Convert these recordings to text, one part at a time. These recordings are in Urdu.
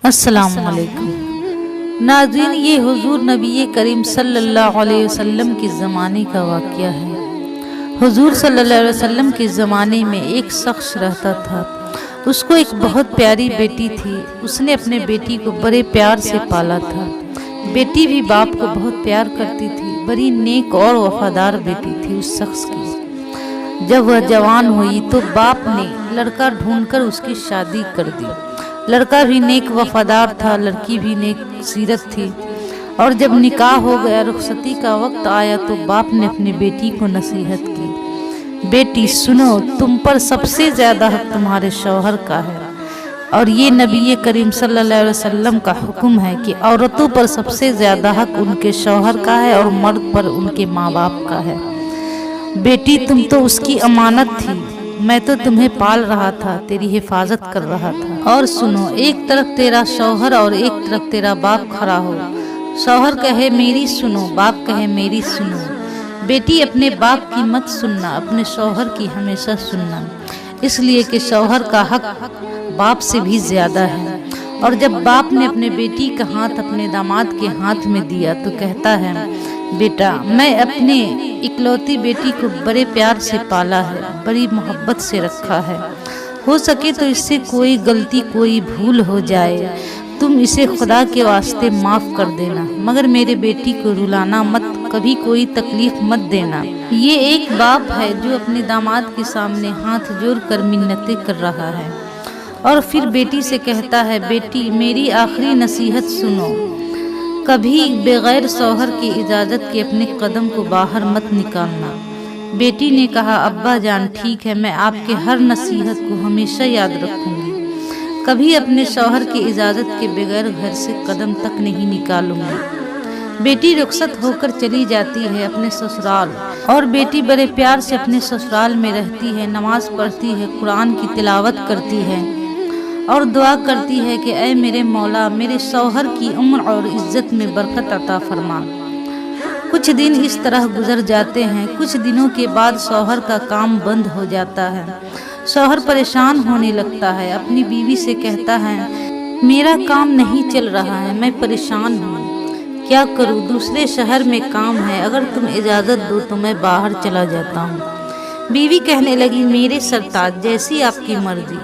السلام علیکم ناظرین، یہ حضور نبی کریم صلی اللہ علیہ وسلم کے زمانے کا واقعہ ہے۔ حضور صلی اللہ علیہ وسلم کے زمانے میں ایک شخص رہتا تھا۔ اس کو ایک بہت پیاری بیٹی تھی۔ اس نے اپنے بیٹی کو بڑے پیار سے پالا تھا۔ بیٹی بھی باپ کو بہت پیار کرتی تھی۔ بڑی نیک اور وفادار بیٹی تھی اس شخص کی۔ جب وہ جوان ہوئی تو باپ نے لڑکا ڈھونڈ کر اس کی شادی کر دی۔ لڑکا بھی نیک وفادار تھا، لڑکی بھی نیک سیرت تھی۔ اور جب نکاح ہو گیا، رخصتی کا وقت آیا تو باپ نے اپنی بیٹی کو نصیحت کی، بیٹی سنو، تم پر سب سے زیادہ حق تمہارے شوہر کا ہے، اور یہ نبی کریم صلی اللہ علیہ وسلم کا حکم ہے کہ عورتوں پر سب سے زیادہ حق ان کے شوہر کا ہے اور مرد پر ان کے ماں باپ کا ہے۔ بیٹی تم تو اس کی امانت تھی، میں تو تمہیں پال رہا تھا، تیری حفاظت کر رہا تھا۔ اور سنو، ایک طرف تیرا شوہر اور ایک طرف تیرا باپ کھڑا ہو، شوہر کہے میری سنو، باپ کہے میری سنو۔ بیٹی اپنے باپ کی مت سننا، اپنے شوہر کی ہمیشہ سننا، اس لیے کہ شوہر کا حق باپ سے بھی زیادہ ہے۔ اور جب باپ نے اپنے بیٹی کا ہاتھ اپنے داماد کے ہاتھ میں دیا تو کہتا ہے، بیٹا میں اپنے اکلوتی بیٹی کو بڑے پیار سے پالا ہے، بڑی محبت سے رکھا ہے، ہو سکے تو اس سے کوئی غلطی کوئی بھول ہو جائے تم اسے خدا کے واسطے معاف کر دینا، مگر میرے بیٹی کو رلانا مت، کبھی کوئی تکلیف مت دینا۔ یہ ایک باپ ہے جو اپنے داماد کے سامنے ہاتھ جوڑ کر منتیں کر رہا ہے، اور پھر بیٹی سے کہتا ہے، بیٹی میری آخری نصیحت سنو، کبھی بغیر شوہر کی اجازت کے اپنے قدم کو باہر مت نکالنا۔ بیٹی نے کہا، ابا جان ٹھیک ہے، میں آپ کے ہر نصیحت کو ہمیشہ یاد رکھوں گی، کبھی اپنے شوہر کی اجازت کے بغیر گھر سے قدم تک نہیں نکالوں گی۔ بیٹی رخصت ہو کر چلی جاتی ہے اپنے سسرال، اور بیٹی بڑے پیار سے اپنے سسرال میں رہتی ہے، نماز پڑھتی ہے، قرآن کی تلاوت کرتی ہے اور دعا کرتی ہے کہ اے میرے مولا، میرے شوہر کی عمر اور عزت میں برکت عطا فرما۔ کچھ دن اس طرح گزر جاتے ہیں۔ کچھ دنوں کے بعد شوہر کا کام بند ہو جاتا ہے۔ شوہر پریشان ہونے لگتا ہے، اپنی بیوی سے کہتا ہے، میرا کام نہیں چل رہا ہے، میں پریشان ہوں، کیا کروں، دوسرے شہر میں کام ہے، اگر تم اجازت دو تو میں باہر چلا جاتا ہوں۔ بیوی کہنے لگی، میرے سرتاج جیسی آپ کی مرضی،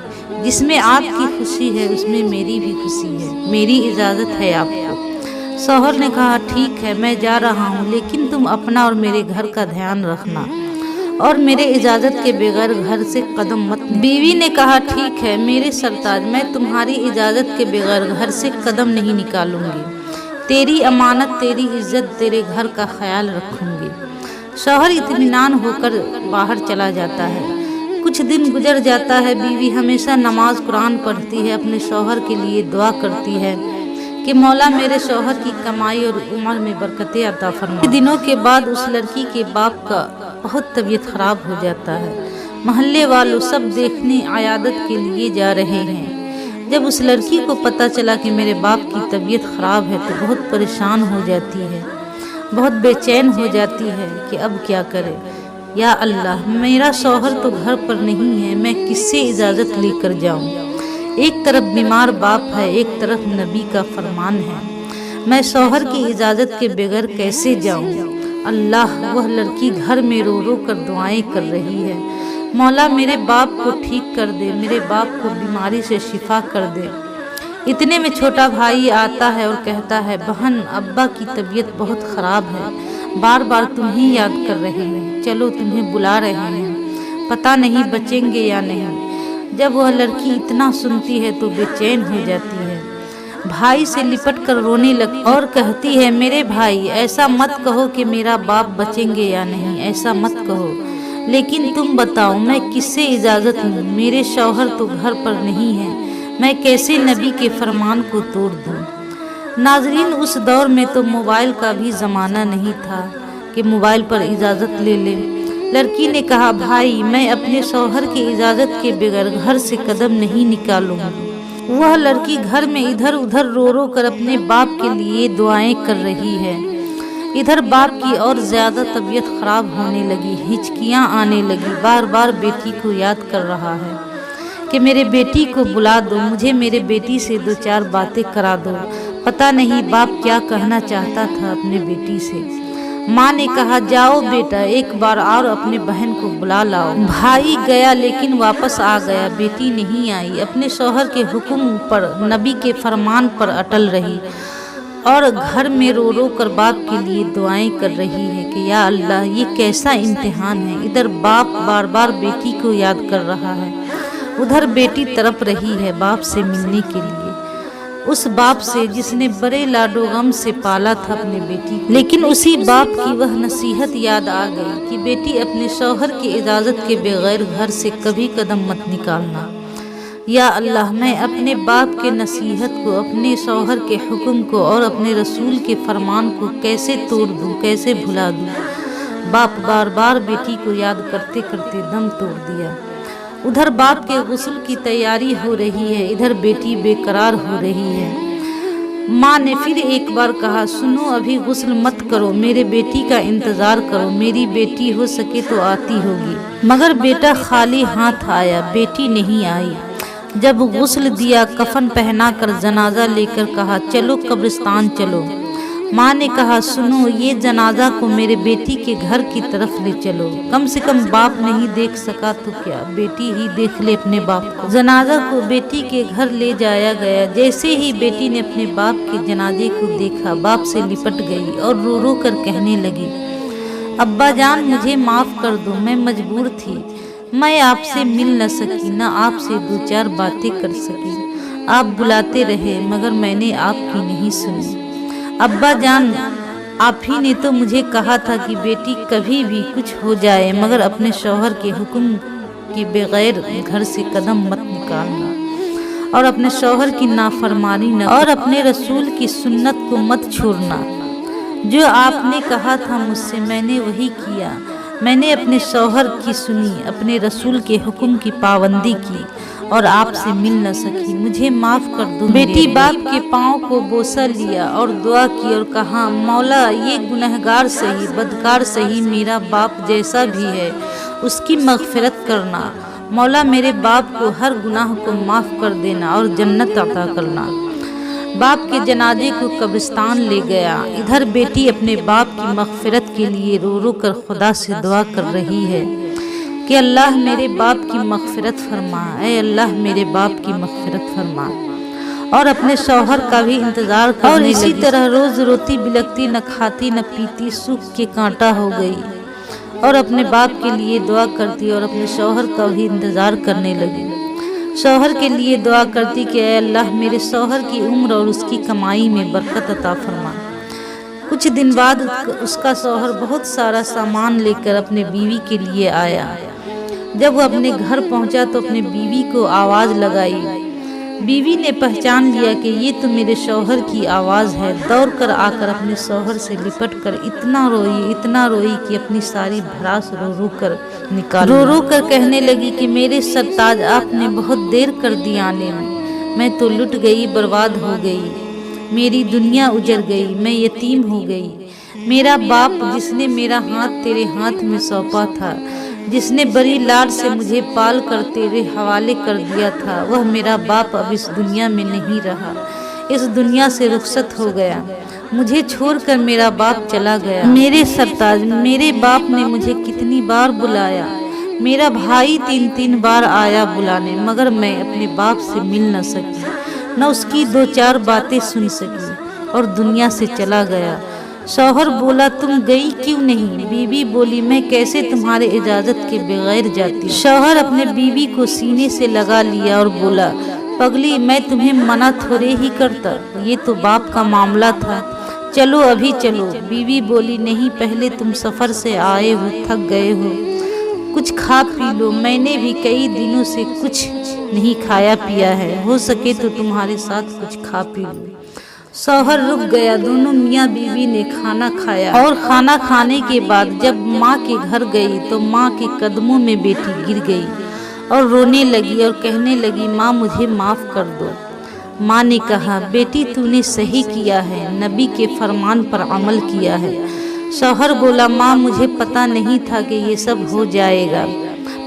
جس میں آپ کی خوشی ہے اس میں میری بھی خوشی ہے، میری اجازت ہے آپ کو۔ شوہر نے کہا، ٹھیک ہے میں جا رہا ہوں، لیکن تم اپنا اور میرے گھر کا دھیان رکھنا، اور میرے اجازت کے بغیر گھر سے قدم مت نکالنا۔ بیوی نے کہا، ٹھیک ہے میرے سرتاج، میں تمہاری اجازت کے بغیر گھر سے قدم نہیں نکالوں گی، تیری امانت، تیری عزت، تیرے گھر کا خیال رکھوں گی۔ شوہر اطمینان ہو کر باہر چلا جاتا ہے۔ کچھ دن گزر جاتا ہے، بیوی ہمیشہ نماز قرآن پڑھتی ہے، اپنے شوہر کے لیے دعا کرتی ہے کہ مولا میرے شوہر کی کمائی اور عمر میں برکتیں عطا فرما۔ کچھ دنوں کے بعد اس لڑکی کے باپ کا بہت طبیعت خراب ہو جاتا ہے۔ محلے والوں سب دیکھنے عیادت کے لیے جا رہے ہیں۔ جب اس لڑکی کو پتہ چلا کہ میرے باپ کی طبیعت خراب ہے تو بہت پریشان ہو جاتی ہے، بہت بے چین ہو جاتی ہے کہ اب کیا کرے۔ یا اللہ، میرا شوہر تو گھر پر نہیں ہے، میں کس سے اجازت لے کر جاؤں؟ ایک طرف بیمار باپ ہے، ایک طرف نبی کا فرمان ہے، میں شوہر کی اجازت کے بغیر کیسے جاؤں؟ اللہ، وہ لڑکی گھر میں رو رو کر دعائیں کر رہی ہے، مولا میرے باپ کو ٹھیک کر دے، میرے باپ کو بیماری سے شفا کر دے۔ اتنے میں چھوٹا بھائی آتا ہے اور کہتا ہے، بہن ابا کی طبیعت بہت خراب ہے، بار بار تمہیں یاد کر رہے ہیں، چلو تمہیں بلا رہے ہیں، پتہ نہیں بچیں گے یا نہیں۔ جب وہ لڑکی اتنا سنتی ہے تو بے چین ہو جاتی ہے، بھائی سے لپٹ کر رونے لگتی اور کہتی ہے، میرے بھائی ایسا مت کہو کہ میرا باپ بچیں گے یا نہیں، ایسا مت کہو، لیکن تم بتاؤ میں کس سے اجازت لوں؟ میرے شوہر تو گھر پر نہیں ہے، میں کیسے نبی کے فرمان کو توڑ دوں؟ ناظرین، اس دور میں تو موبائل کا بھی زمانہ نہیں تھا کہ موبائل پر اجازت لے لیں۔ لڑکی نے کہا، بھائی میں اپنے شوہر کی اجازت کے بغیر گھر سے قدم نہیں نکالوں گی۔ وہ لڑکی گھر میں ادھر ادھر رو رو کر اپنے باپ کے لیے دعائیں کر رہی ہے۔ ادھر باپ کی اور زیادہ طبیعت خراب ہونے لگی، ہچکیاں آنے لگی، بار بار بیٹی کو یاد کر رہا ہے کہ میرے بیٹی کو بلا دو، مجھے میرے بیٹی سے 2-4 باتیں کرا دو۔ پتہ نہیں باپ کیا کہنا چاہتا تھا اپنے بیٹی سے۔ ماں نے کہا جاؤ بیٹا ایک بار اور اپنے بہن کو بلا لاؤ۔ بھائی گیا لیکن واپس آ گیا، بیٹی نہیں آئی۔ اپنے شوہر کے حکم پر، نبی کے فرمان پر اٹل رہی اور گھر میں رو رو کر باپ کے لیے دعائیں کر رہی ہے کہ یا اللہ یہ کیسا امتحان ہے۔ ادھر باپ بار بار بیٹی کو یاد کر رہا ہے، ادھر بیٹی تڑپ رہی ہے باپ سے ملنے کے لیے، اس باپ سے جس نے بڑے لاڈو غم سے پالا تھا اپنے بیٹی کو۔ لیکن اسی باپ کی وہ نصیحت یاد آ گئی کہ بیٹی اپنے شوہر کی اجازت کے بغیر گھر سے کبھی قدم مت نکالنا۔ یا اللہ میں اپنے باپ کے نصیحت کو، اپنے شوہر کے حکم کو اور اپنے رسول کے فرمان کو کیسے توڑ دوں، کیسے بھلا دوں۔ باپ بار بار بیٹی کو یاد کرتے کرتے دم توڑ دیا۔ ادھر باپ کے غسل کی تیاری ہو رہی ہے، ادھر بیٹی بے قرار ہو رہی ہے۔ ماں نے پھر ایک بار کہا سنو ابھی غسل مت کرو، میرے بیٹی کا انتظار کرو، میری بیٹی ہو سکے تو آتی ہوگی۔ مگر بیٹا خالی ہاتھ آیا، بیٹی نہیں آئی۔ جب غسل دیا، کفن پہنا کر جنازہ لے کر کہا چلو قبرستان چلو۔ ماں نے کہا سنو یہ جنازہ کو میرے بیٹی کے گھر کی طرف لے چلو، کم سے کم باپ نہیں دیکھ سکا تو کیا، بیٹی ہی دیکھ لے اپنے باپ کو۔ جنازہ کو بیٹی کے گھر لے جایا گیا۔ جیسے ہی بیٹی نے اپنے باپ کے جنازے کو دیکھا، باپ سے لپٹ گئی اور رو رو کر کہنے لگی ابا جان مجھے معاف کر دو، میں مجبور تھی، میں آپ سے مل نہ سکی، نہ آپ سے 2-4 باتیں کر سکی۔ آپ بلاتے رہے مگر میں نے آپ کی نہیں سنی۔ ابا جان آپ ہی نے تو مجھے کہا تھا کہ بیٹی کبھی بھی کچھ ہو جائے مگر اپنے شوہر کے حکم کے بغیر گھر سے قدم مت نکالنا اور اپنے شوہر کی نافرمانی نہ اور اپنے رسول کی سنت کو مت چھوڑنا۔ جو آپ نے کہا تھا مجھ سے میں نے وہی کیا، میں نے اپنے شوہر کی سنی، اپنے رسول کے حکم کی پابندی کی اور آپ سے مل نہ سکی، مجھے معاف کر دو۔ بیٹی باپ کے پاؤں کو بوسہ لیا اور دعا کی اور کہا مولا یہ گنہگار سہی، بدکار سہی، میرا باپ جیسا بھی ہے اس کی مغفرت کرنا۔ مولا میرے باپ کو ہر گناہ کو معاف کر دینا اور جنت عطا کرنا۔ باپ کے جنازے کو قبرستان لے گیا۔ ادھر بیٹی اپنے باپ کی مغفرت کے لیے رو رو کر خدا سے دعا کر رہی ہے کہ اللہ میرے باپ کی مغفرت فرما، اے اللہ میرے باپ کی مغفرت فرما، اور اپنے شوہر کا بھی انتظار کرنے لگی۔ اور اسی طرح روز روتی بلکتی، نہ کھاتی نہ پیتی، سوکھ کے کانٹا ہو گئی اور اپنے باپ کے لیے دعا کرتی اور اپنے شوہر کا بھی انتظار کرنے لگی۔ شوہر کے لیے دعا کرتی کہ اے اللہ میرے شوہر کی عمر اور اس کی کمائی میں برکت عطا فرما۔ کچھ دن بعد اس کا شوہر بہت سارا سامان لے کر اپنے بیوی کے لیے آیا۔ جب وہ اپنے گھر پہنچا تو اپنے بیوی کو آواز لگائی۔ بیوی نے پہچان لیا کہ یہ تو میرے شوہر کی آواز ہے۔ دوڑ کر آ کر اپنے شوہر سے لپٹ کر اتنا روئی کہ اپنی ساری بھڑاس رو رو کر نکال رو رو کر کہنے لگی کہ میرے سرتاج آپ نے بہت دیر کر دی آنے میں تو لٹ گئی، برباد ہو گئی، میری دنیا اجڑ گئی، میں یتیم ہو گئی۔ میرا باپ جس نے میرا ہاتھ تیرے ہاتھ میں سونپا تھا، جس نے بڑی لاڈ سے مجھے پال کر تیرے حوالے کر دیا تھا، وہ میرا باپ اب اس دنیا میں نہیں رہا، اس دنیا سے رخصت ہو گیا، مجھے چھوڑ کر میرا باپ چلا گیا۔ میرے سرتاج میرے باپ نے مجھے کتنی بار بلایا، میرا بھائی 3 بار آیا بلانے، مگر میں اپنے باپ سے مل نہ سکی، نہ اس کی 2-4 باتیں سن سکی اور دنیا سے چلا گیا۔ شوہر بولا تم گئی کیوں نہیں؟ بیوی بولی میں کیسے تمہارے اجازت کے بغیر جاتی؟ شوہر اپنے بیوی کو سینے سے لگا لیا اور بولا پگلی میں تمہیں منع تھوڑے ہی کرتا، یہ تو باپ کا معاملہ تھا، چلو ابھی چلو۔ بیوی بولی نہیں، پہلے تم سفر سے آئے ہو، تھک گئے ہو، کچھ کھا پی لو، میں نے بھی کئی دنوں سے کچھ نہیں کھایا پیا ہے، ہو سکے تو تمہارے ساتھ کچھ کھا پی لو۔ شوہر رک گیا۔ دونوں میاں بیوی نے کھانا کھایا اور کھانا کھانے کے بعد جب ماں کے گھر گئی تو ماں کے قدموں میں بیٹی گر گئی اور رونے لگی اور کہنے لگی ماں مجھے معاف کر دو۔ ماں نے کہا بیٹی تو نے صحیح کیا ہے، نبی کے فرمان پر عمل کیا ہے۔ شوہر بولا ماں مجھے پتہ نہیں تھا کہ یہ سب ہو جائے گا،